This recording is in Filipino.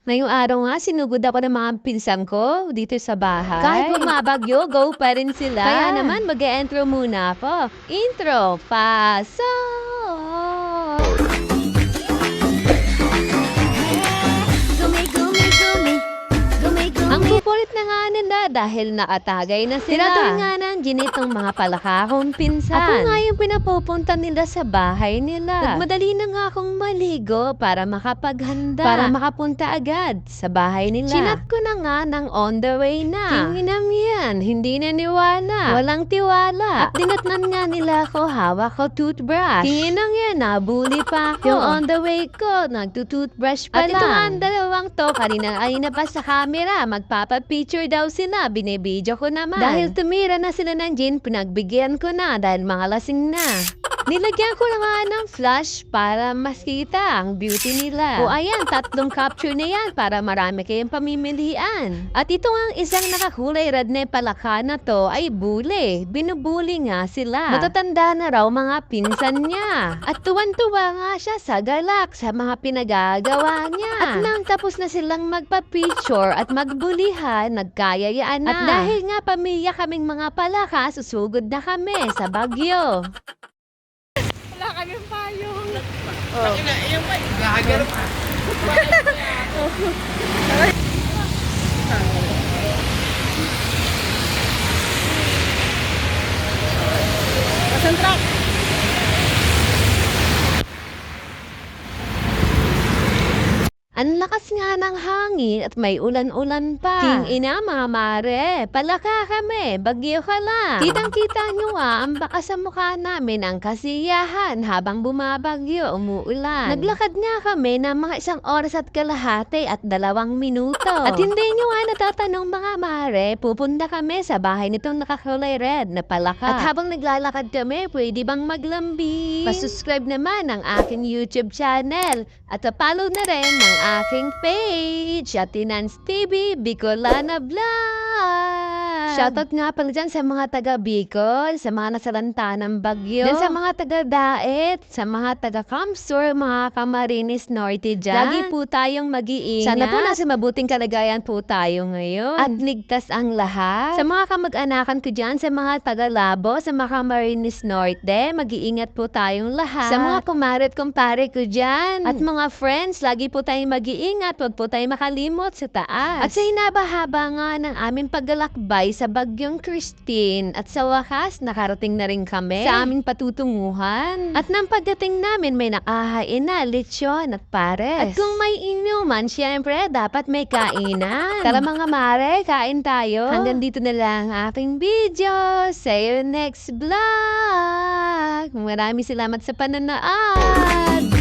Ngayong araw nga, sinugod ako ng mga pinsan ko dito sa bahay. Kahit bumabagyo, go pa rin sila. Kaya naman, mag-e-intro muna ako. Intro, pasok! Ang kukulit na nga nila dahil nakatagay na sila. Tinatawag nga ng ginitong mga palakahong pinsan. Ako nga yung pinapupunta nila sa bahay nila. Nagmadali na nga akong maligo para makapaghanda. Para makapunta agad sa bahay nila. Chinat ko na nga ng on the way na. Tinginam yan, hindi naniwala. Walang tiwala. At dinatnan nga nila ako, hawak ko toothbrush. Tinginang yan, nabuli pa ako. Yung on the way ko, nagtutoothbrush pa lang. At ito nga ang dalawang to, kanina ay pa sa camera. Magpapapicture daw sila, binibidyo ko naman. Dahil tumira na sila ng gin, pinagbigyan ko na dahil mga lasing na. Nilagyan ko na nga ng flash para mas kita ang beauty nila. O ayan, 3 capture na yan para marami kayong pamimilian. At ito ang isang nakakulay red na palaka na to ay bule. Binubuli nga sila. Matatanda na raw mga pinsan niya. At tuwan-tuwa nga siya sa galak sa mga pinagagawa niya. At nang tapos na silang magpa-picture at magbulihan, nagkayayaan na. At dahil nga pamilya kaming mga palaka, susugod na kami sa Baguio. Wala kaming payong. Yung gagano pa. Pasang truck. Ang lakas nga ng hangin at may ulan-ulan pa. King ina mga mare, palaka kami, bagyo ka lang. Kitang-kita nyo ang bakas sa mukha namin ang kasiyahan habang bumabagyo, umuulan. Naglakad nga kami ng mga 1 oras at kalahati at 2 minuto. At hindi nyo nga natatanong mga mare, pupunta kami sa bahay nitong nakakulay red na palaka. At habang naglalakad kami, pwede bang maglambing? Pasubscribe naman ang aking YouTube channel at follow na rin ng aking page at Tinans TV Bicolana Vlog. Shoutout nga pala dyan sa mga taga Bicol, sa mga nasalanta ng bagyo, dan sa mga taga Daet, sa mga taga Kamsur, mga Camarines Norte dyan. Lagi po tayong mag-iingat. Sana po nasa mabuting kalagayan po tayo ngayon. At ligtas ang lahat. Sa mga kamag-anakan ko dyan, sa mga taga Labo, sa mga Camarines Norte, mag-iingat po tayong lahat. Sa mga kumare at kumpare ko dyan, at mga friends, lagi po tayong mag-iingat, huwag po tayong makalimot sa taas. At sa hinaba-haba nga ng aming paglalakbay sa Bagyong Christine, at sa wakas, nakarating na rin kami sa aming patutunguhan. At nang pagdating namin, may nakahain na, lechon at pares. At kung may inuman, syempre, dapat may kainan. Tara mga mare, kain tayo. Hanggang dito na lang ang aking video. See you next vlog. Maraming salamat sa panonood.